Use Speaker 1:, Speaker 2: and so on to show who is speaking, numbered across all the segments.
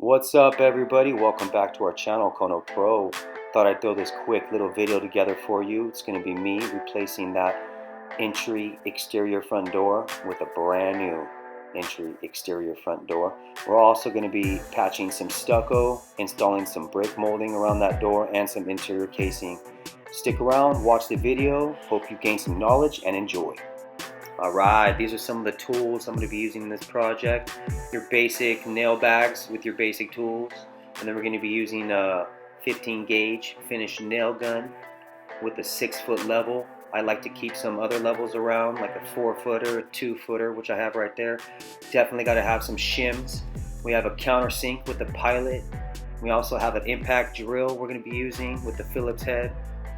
Speaker 1: What's up, everybody? Welcome back to our channel, Kono Pro. Thought I'd throw this quick little video together for you. It's going to be me replacing that entry exterior front door with a brand new entry exterior front door. We're also going to be patching some stucco, installing some brick molding around that door, and some interior casing. Stick around, watch the video. Hope you gain some knowledge and enjoy. Alright, these are some of the tools I'm going to be using in this project. Your basic nail bags with your basic tools. And then we're going to be using a 15 gauge finished nail gun with a 6-foot level. I like to keep some other levels around, like a 4-footer, a 2-footer, which I have right there. Definitely got to have some shims. We have a countersink with the pilot. We also have an impact drill we're going to be using with the Phillips head.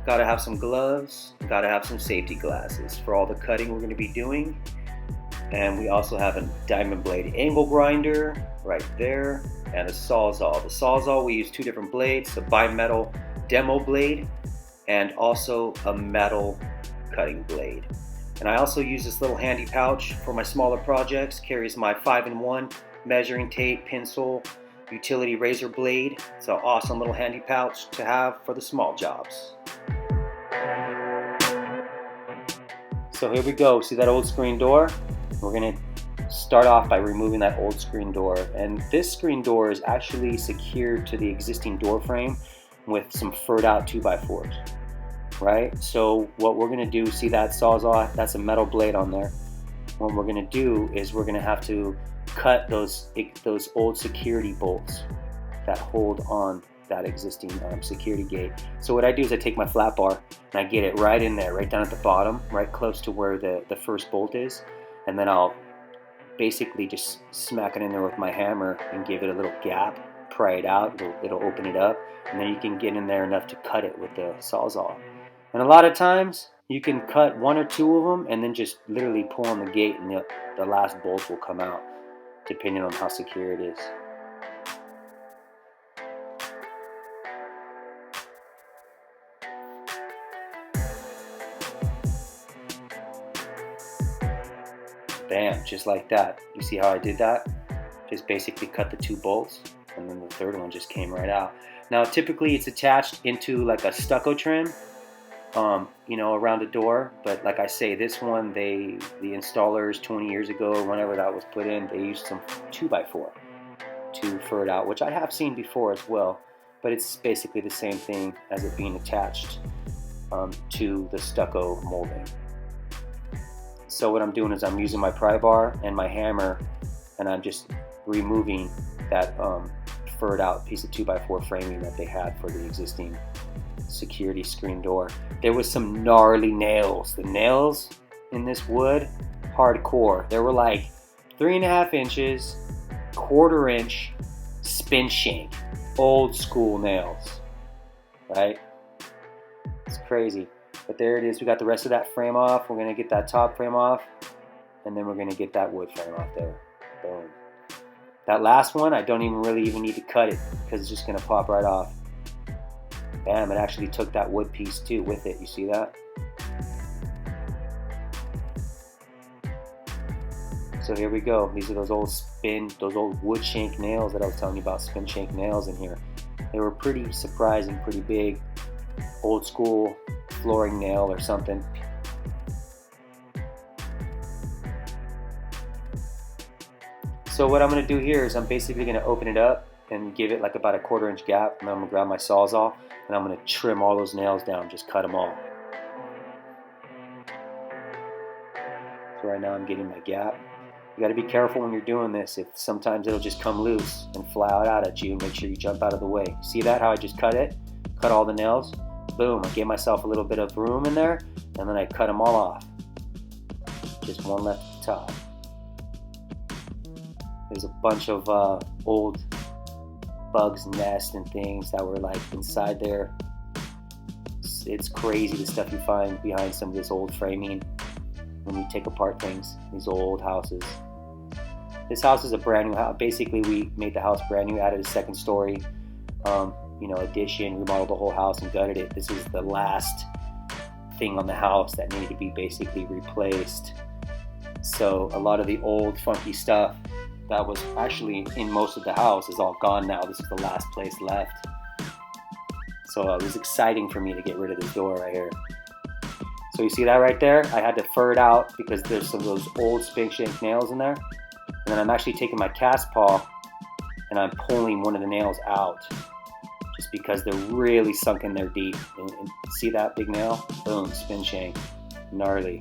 Speaker 1: Gotta have some gloves, gotta have some safety glasses for all the cutting we're going to be doing. And we also have a diamond blade angle grinder right there and a sawzall. The sawzall, we use 2 different blades, a bimetal demo blade and also a metal cutting blade. And I also use this little handy pouch for my smaller projects. Carries my 5-in-1 measuring tape, pencil, utility razor blade. It's an awesome little handy pouch to have for the small jobs. So here we go. See that old screen door? We're going to start off by removing that old screen door. And this screen door is actually secured to the existing door frame with some furred out 2x4s. Right? So what we're going to do, see that sawzall? That's a metal blade on there. What we're going to do is we're going to have to cut those old security bolts that hold on that existing security gate. So what I do is I take my flat bar and I get it right in there, right down at the bottom, right close to where the first bolt is, and then I'll basically just smack it in there with my hammer and give it a little gap, pry it out, it'll open it up, and then you can get in there enough to cut it with the sawzall. And a lot of times you can cut 1 or 2 of them and then just literally pull on the gate and the last bolt will come out, depending on how secure it is. Bam, just like that. You see how I did that? Just basically cut the 2 bolts and then the third one just came right out. Now typically it's attached into like a stucco trim, you know, around the door, but like I say, this one, the installers 20 years ago, whenever that was put in, they used some 2x4 to fur it out, which I have seen before as well, but it's basically the same thing as it being attached to the stucco molding. So what I'm doing is I'm using my pry bar and my hammer and I'm just removing that furred out piece of 2x4 framing that they had for the existing security screen door. There was some gnarly nails. The nails in this wood, hardcore. They were like 3.5 inches, 1/4 inch spin shank, old school nails, right? It's crazy. But there it is. We got the rest of that frame off. We're going to get that top frame off. And then we're going to get that wood frame off there. Boom. That last one, I don't even need to cut it because it's just going to pop right off. Bam, it actually took that wood piece too with it. You see that? So here we go. These are those old wood shank nails that I was telling you about, spin shank nails in here. They were pretty surprising, pretty big, old school flooring nail or something. So what I'm going to do here is I'm basically going to open it up and give it like about a 1/4 inch gap, and then I'm going to grab my sawzall and I'm going to trim all those nails down, just cut them all. So right now I'm getting my gap. You got to be careful when you're doing this. If sometimes it'll just come loose and fly out at you, make sure you jump out of the way. See that, how I just cut it? Cut all the nails. Boom, I gave myself a little bit of room in there, and then I cut them all off. Just one left at the top. There's a bunch of old bugs' nests and things that were like inside there. It's crazy the stuff you find behind some of this old framing when you take apart things, these old houses. This house is a brand new house. Basically, we made the house brand new, added a 2nd story. You know, addition, remodeled the whole house and gutted it. This is the last thing on the house that needed to be basically replaced. So a lot of the old funky stuff that was actually in most of the house is all gone now. This is the last place left. So it was exciting for me to get rid of this door right here. So you see that right there? I had to fur it out because there's some of those old spank shank nails in there. And then I'm actually taking my cast paw and I'm pulling one of the nails out just because they're really sunk in there deep. And see that big nail? Boom, spin shank, gnarly.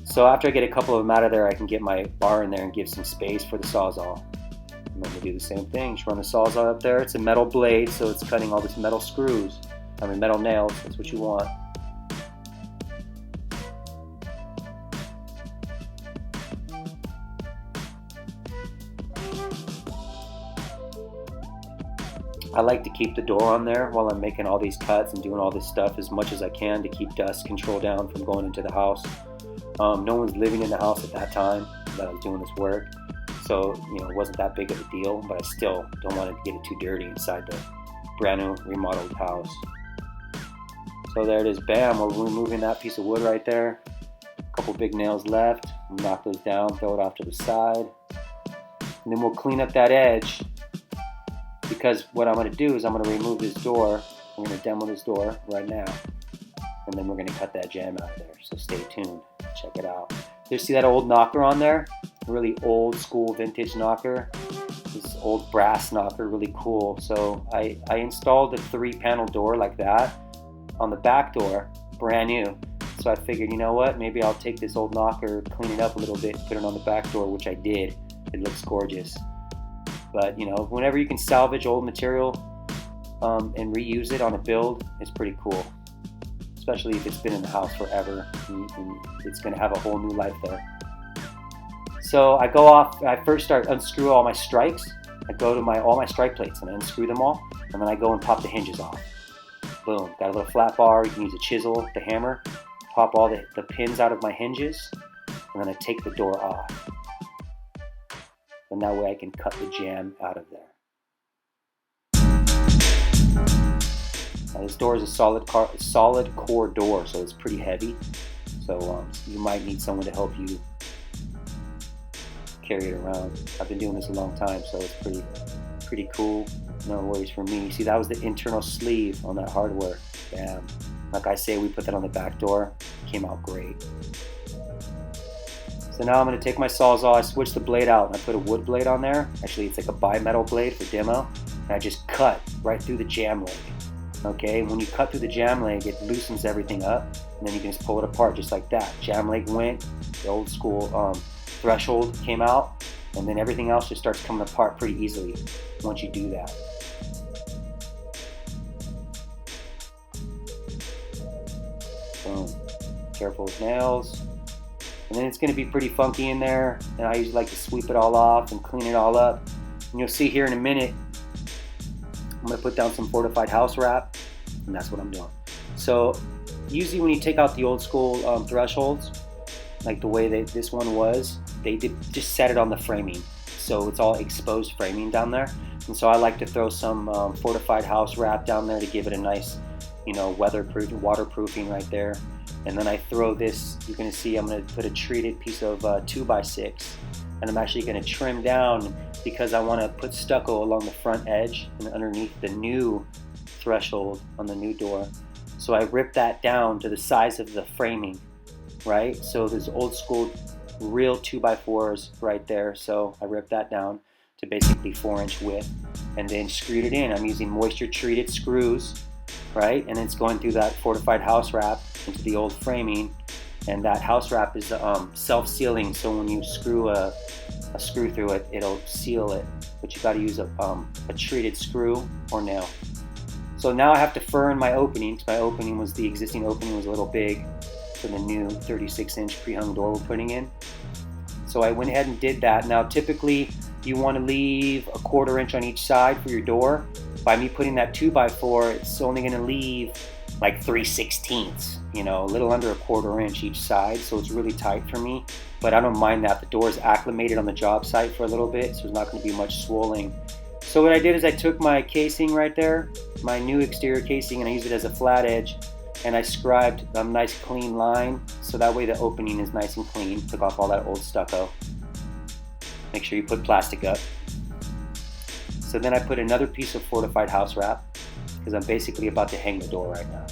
Speaker 1: So after I get a couple of them out of there, I can get my bar in there and give some space for the Sawzall. I'm going to do the same thing. Just run the Sawzall up there. It's a metal blade, so it's cutting all these metal screws. I mean metal nails, that's what you want. I like to keep the door on there while I'm making all these cuts and doing all this stuff as much as I can to keep dust control down from going into the house. No one's living in the house at that time that I was doing this work, so it wasn't that big of a deal, but I still don't want to get it too dirty inside the brand new remodeled house. So there it is, bam, we're removing that piece of wood right there. A couple big nails left, knock those down, throw it off to the side, and then we'll clean up that edge, because what I'm going to do is I'm going to remove this door. I'm going to demo this door right now, and then we're going to cut that jamb out of there, so stay tuned. Check it out. You see that old knocker on there? Really old school vintage knocker. This old brass knocker, really cool. So I installed a 3-panel door like that on the back door, brand new. So I figured, you know what, maybe I'll take this old knocker, clean it up a little bit, put it on the back door, which I did. It looks gorgeous. But whenever you can salvage old material and reuse it on a build, it's pretty cool. Especially if it's been in the house forever, and it's going to have a whole new life there. So I go off, I first start unscrew all my strikes. I go to all my strike plates and I unscrew them all, and then I go and pop the hinges off. Boom, got a little flat bar. You can use a chisel, the hammer, pop all the pins out of my hinges, and then I take the door off. And that way I can cut the jamb out of there. Now this door is a solid core door, so it's pretty heavy. So you might need someone to help you carry it around. I've been doing this a long time, so it's pretty cool. No worries for me. See, that was the internal sleeve on that hardware. Bam. Like I say, we put that on the back door. Came out great. So now I'm going to take my Sawzall, I switch the blade out, and I put a wood blade on there. Actually, it's like a bimetal blade for demo. And I just cut right through the jamb leg. Okay, when you cut through the jamb leg, it loosens everything up, and then you can just pull it apart just like that. Jamb leg went, the old school threshold came out, and then everything else just starts coming apart pretty easily once you do that. Boom. Careful with nails. And then it's going to be pretty funky in there, and I usually like to sweep it all off and clean it all up. And you'll see here in a minute, I'm going to put down some fortified house wrap, and that's what I'm doing. So usually when you take out the old school thresholds, like the way that this one was, they did just set it on the framing. So it's all exposed framing down there. And so I like to throw some fortified house wrap down there to give it a nice, weatherproof, waterproofing right there. And then I throw this, you're going to see I'm going to put a treated piece of 2x6, and I'm actually going to trim down because I want to put stucco along the front edge and underneath the new threshold on the new door. So I rip that down to the size of the framing, right? So there's old school real 2x4s right there. So I ripped that down to basically 4-inch width and then screwed it in. I'm using moisture treated screws, right? And it's going through that fortified house wrap into the old framing, and that house wrap is self-sealing, so when you screw a screw through it, it'll seal it, but you got to use a treated screw or nail. So now I have to fur in my opening, because my opening was, the existing opening was a little big for the new 36-inch pre-hung door we're putting in. So I went ahead and did that. Now typically you want to leave a 1/4 inch on each side for your door. By me putting that 2x4, it's only going to leave like 3/16, a little under a 1/4 inch each side, so it's really tight for me, but I don't mind that. The door is acclimated on the job site for a little bit, so there's not going to be much swelling. So what I did is I took my casing right there, my new exterior casing, and I used it as a flat edge, and I scribed a nice clean line, so that way the opening is nice and clean. Took off all that old stucco. Make sure you put plastic up. So then I put another piece of fortified house wrap because I'm basically about to hang the door right now.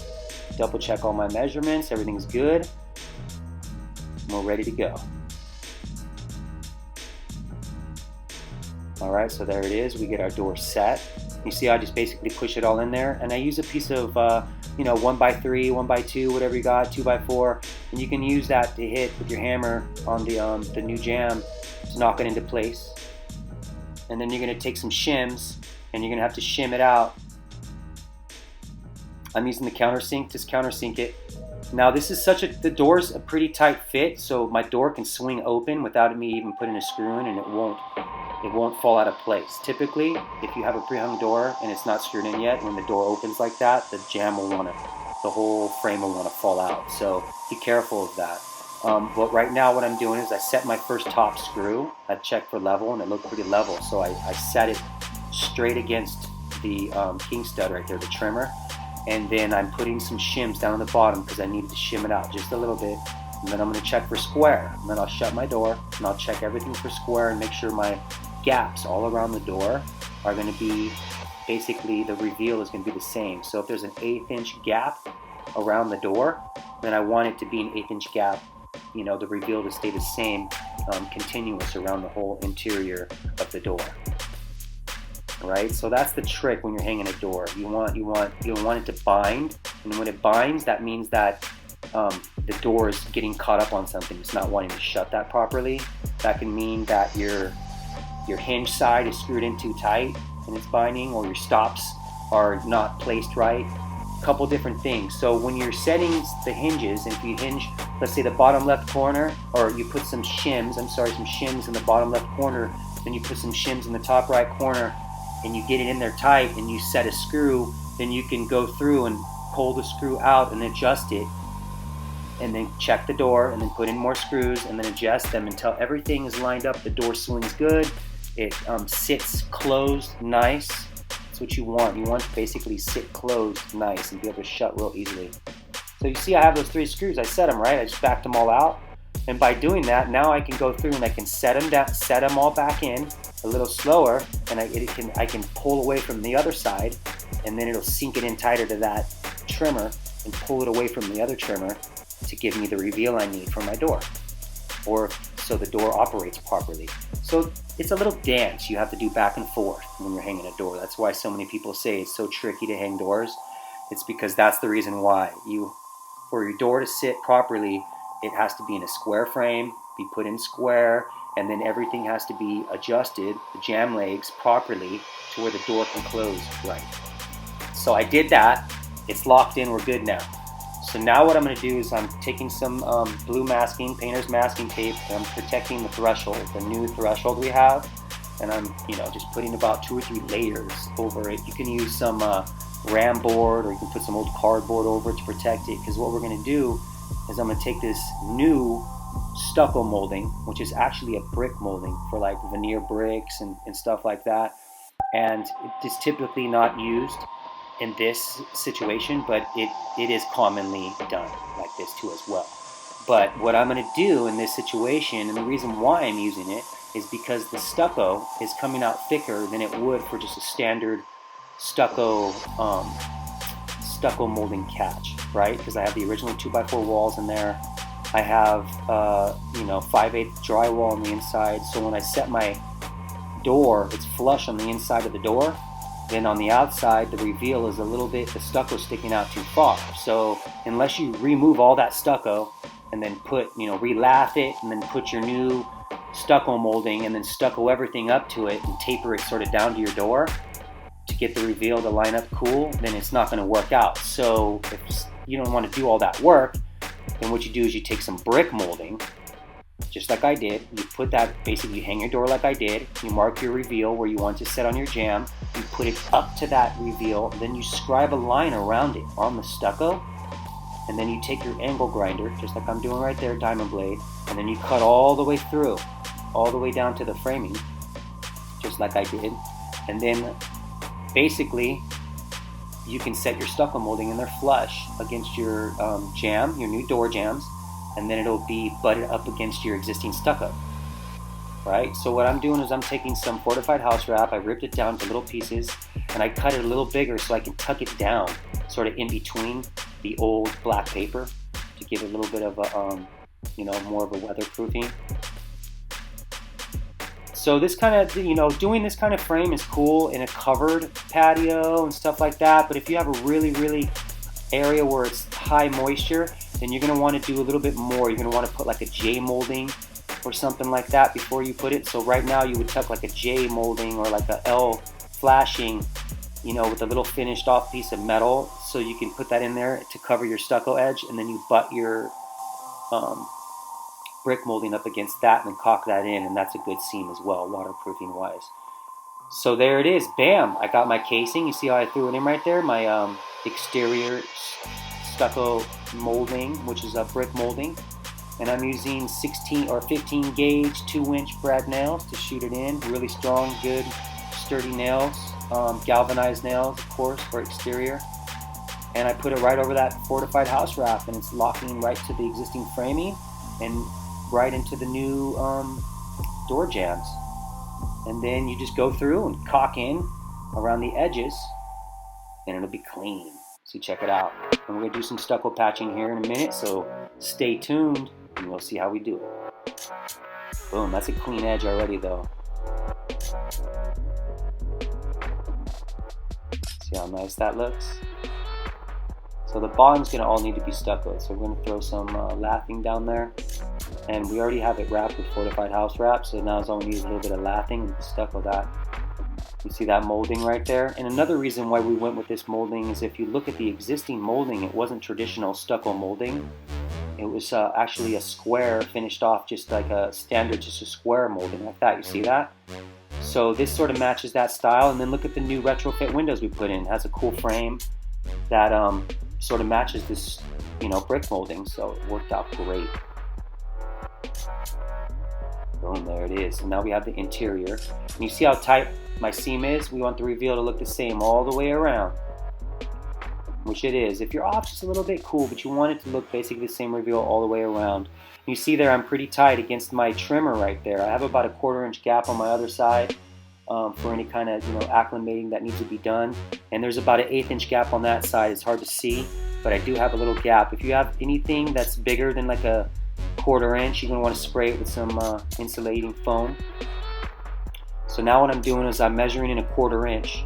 Speaker 1: Double check all my measurements, everything's good. And we're ready to go. All right, so there it is. We get our door set. You see, I just basically push it all in there, and I use a piece of, 1x3, 1x2, whatever you got, 2x4, and you can use that to hit with your hammer on the new jamb to knock it into place. And then you're gonna take some shims, and you're gonna have to shim it out. I'm using the countersink, just countersink it. Now this is the door's a pretty tight fit, so my door can swing open without me even putting a screw in, and it won't fall out of place. Typically, if you have a pre-hung door and it's not screwed in yet, when the door opens like that, the whole frame will wanna fall out. So be careful of that. But right now what I'm doing is I set my first top screw. I checked for level and it looked pretty level. So I set it straight against the king stud right there, the trimmer. And then I'm putting some shims down on the bottom because I need to shim it out just a little bit. And then I'm gonna check for square. And then I'll shut my door and I'll check everything for square and make sure my gaps all around the door are gonna be, basically the reveal is gonna be the same. So if there's an 1/8 inch gap around the door, then I want it to be an 1/8 inch gap, the reveal to stay the same, continuous around the whole interior of the door. Right, so that's the trick when you're hanging a door. You don't want it to bind, and when it binds, that means that the door is getting caught up on something. It's not wanting to shut that properly. That can mean that your hinge side is screwed in too tight and it's binding, or your stops are not placed right. A couple different things. So when you're setting the hinges, and if you hinge, let's say the bottom left corner, or you put some shims in the bottom left corner, then you put some shims in the top right corner, and you get it in there tight and you set a screw, then you can go through and pull the screw out and adjust it, and then check the door and then put in more screws and then adjust them until everything is lined up. The door swings good, it sits closed nice. That's what you want. You want to basically sit closed nice and be able to shut real easily. So you see I have those 3 screws, I set them right, I just backed them all out. And by doing that, now I can go through and I can set them all back in a little slower, and I can pull away from the other side, and then it'll sink it in tighter to that trimmer and pull it away from the other trimmer to give me the reveal I need for my door, or so the door operates properly. So it's a little dance you have to do back and forth when you're hanging a door. That's why so many people say it's so tricky to hang doors. It's because that's the reason why. For your door to sit properly, it has to be in a square frame, be put in square, and then everything has to be adjusted, the jamb legs, properly to where the door can close right. So I did that, it's locked in, we're good now. So now what I'm gonna do is I'm taking some blue masking, painter's masking tape, and I'm protecting the threshold, the new threshold we have, and I'm just putting about 2 or 3 layers over it. You can use some ram board, or you can put some old cardboard over it to protect it, because what we're gonna do is I'm going to take this new stucco molding, which is actually a brick molding for like veneer bricks and stuff like that, and it is typically not used in this situation, but it is commonly done like this too as well. But what I'm going to do in this situation, and the reason why I'm using it, is because the stucco is coming out thicker than it would for just a standard stucco molding catch, right? Because I have the original 2x4 walls in there. I have 5/8 drywall on the inside, so when I set my door, it's flush on the inside of the door. Then on the outside, the reveal is a little bit, the stucco sticking out too far. So unless you remove all that stucco and then re-lath it and then put your new stucco molding and then stucco everything up to it and taper it sort of down to your door to get the reveal to line up cool, then it's not going to work out. So if you don't want to do all that work, then what you do is you take some brick molding, just like I did. You put that, basically you hang your door like I did, you mark your reveal where you want to set on your jamb, you put it up to that reveal, then you scribe a line around it on the stucco, and then you take your angle grinder, just like I'm doing right there, diamond blade, and then you cut all the way through, all the way down to the framing, just like I did. And then basically you can set your stucco molding in there flush against your jamb, your new door jambs, and then it'll be butted up against your existing stucco. right? So what I'm doing is I'm taking some fortified house wrap, I ripped it down to little pieces, and I cut it a little bigger so I can tuck it down, sort of in between the old black paper to give it a little bit of a, more of a weatherproofing. So this kind of, doing this kind of frame is cool in a covered patio and stuff like that, but if you have a really area where it's high moisture, then you're going to want to do a little bit more. You're going to want to put like a J molding or something like that before you put it. So right now you would tuck like a J molding or like a L flashing, with a little finished off piece of metal, so you can put that in there to cover your stucco edge, and then you butt your brick molding up against that and then caulk that in, and that's a good seam as well, waterproofing wise. So there it is, bam! I got my casing. You see how I threw it in right there? My exterior stucco molding, which is a brick molding, and I'm using 16 or 15 gauge 2-inch brad nails to shoot it in. Really strong, good, sturdy nails, galvanized nails, of course, for exterior. And I put it right over that fortified house wrap, and it's locking right to the existing framing and right into the new door jambs. And then you just go through and caulk in around the edges, and it'll be clean. So check it out. And we're gonna do some stucco patching here in a minute, so stay tuned and we'll see how we do it. Boom, that's a clean edge already though. See how nice that looks? So the bottom's gonna all need to be stuccoed, so we're gonna throw some lathing down there. And we already have it wrapped with fortified house wrap, so now all we need is a little bit of lathing and stucco that. You see that molding right there? And another reason why we went with this molding is if you look at the existing molding, it wasn't traditional stucco molding. It was actually a square finished off just like a standard, just a square molding like that. You see that? So this sort of matches that style. And then look at the new retrofit windows we put in. It has a cool frame that sort of matches this, brick molding. So it worked out great. Boom, there it is. And now we have the interior. And you see how tight my seam is? We want the reveal to look the same all the way around, which it is. If you're off just a little bit, cool, but you want it to look basically the same reveal all the way around. You see there I'm pretty tight against my trimmer right there. I have about a 1/4 inch gap on my other side for any kind of acclimating that needs to be done. And there's about an 1/8 inch gap on that side. It's hard to see, but I do have a little gap. If you have anything that's bigger than like a 1/4 inch, you're going to want to spray it with some insulating foam. So now what I'm doing is I'm measuring in a 1/4 inch,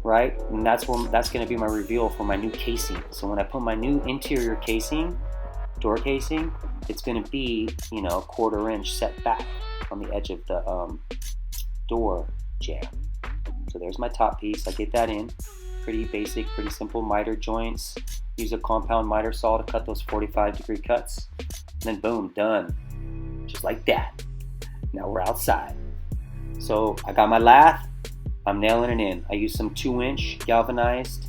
Speaker 1: right? And that's going to be my reveal for my new casing. So when I put my new interior casing, door casing, it's going to be, 1/4 inch set back on the edge of the door jamb. So there's my top piece. I get that in. Pretty basic, pretty simple miter joints. Use a compound miter saw to cut those 45-degree cuts. And then boom, done. Just like that. Now we're outside. So I got my lath. I'm nailing it in. I use some 2-inch galvanized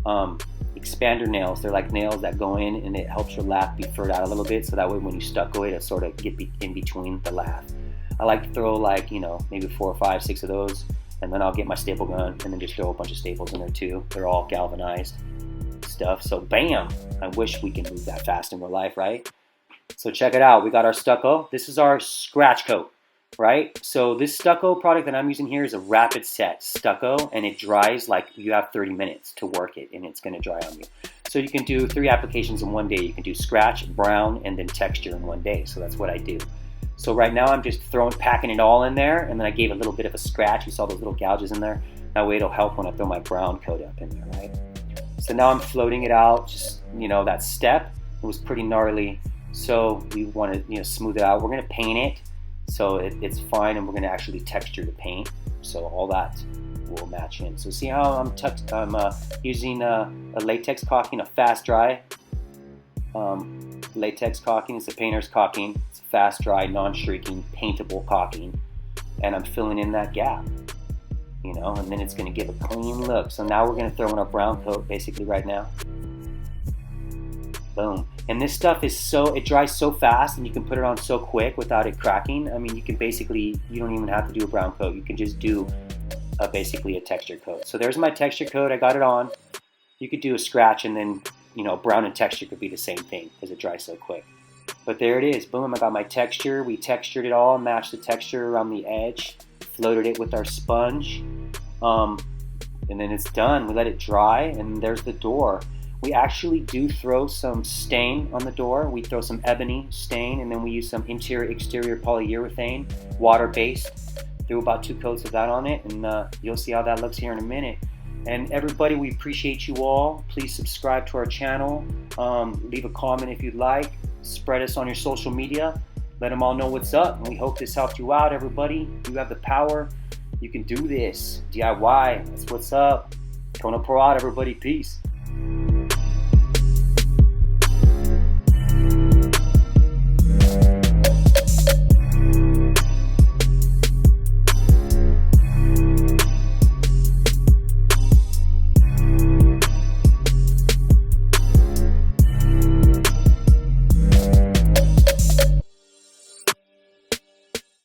Speaker 1: expander nails. They're like nails that go in and it helps your lath be furred out a little bit, so that way when you stucco it, it'll sort of get in between the lath. I like to throw like, maybe 4 or 5, 6 of those, and then I'll get my staple gun and then just throw a bunch of staples in there too. They're all galvanized stuff. So bam! I wish we can move that fast in real life, right? So check it out. We got our stucco. This is our scratch coat, right? So this stucco product that I'm using here is a rapid set stucco, and it dries like you have 30 minutes to work it, and it's going to dry on you. So you can do 3 applications in one day. You can do scratch, brown, and then texture in one day. So that's what I do. So right now I'm just packing it all in there, and then I gave a little bit of a scratch. You saw those little gouges in there. That way it'll help when I throw my brown coat up in there, right? So now I'm floating it out, just, that step. It was pretty gnarly. So we want to, smooth it out. We're going to paint it so it's fine, and we're going to actually texture the paint. So all that will match in. So see how I'm using a latex caulking, a fast dry latex caulking. It's a painter's caulking. It's a fast dry, non-shrieking, paintable caulking, and I'm filling in that gap. And then it's going to give a clean look. So now we're going to throw in our brown coat basically right now. Boom. And this stuff is it dries so fast, and you can put it on so quick without it cracking. I mean, you can basically, you don't even have to do a brown coat. You can just do basically a texture coat. So there's my texture coat. I got it on. You could do a scratch, and then, brown and texture could be the same thing because it dries so quick. But there it is, boom, I got my texture. We textured it all, matched the texture around the edge, floated it with our sponge, and then it's done. We let it dry, and there's the door. We actually do throw some stain on the door. We throw some ebony stain, and then we use some interior-exterior polyurethane, water-based. Do about 2 coats of that on it, and you'll see how that looks here in a minute. And everybody, we appreciate you all. Please subscribe to our channel. Leave a comment if you'd like. Spread us on your social media. Let them all know what's up. And we hope this helped you out, everybody. You have the power. You can do this. DIY. That's what's up. Kono Pro out, everybody. Peace.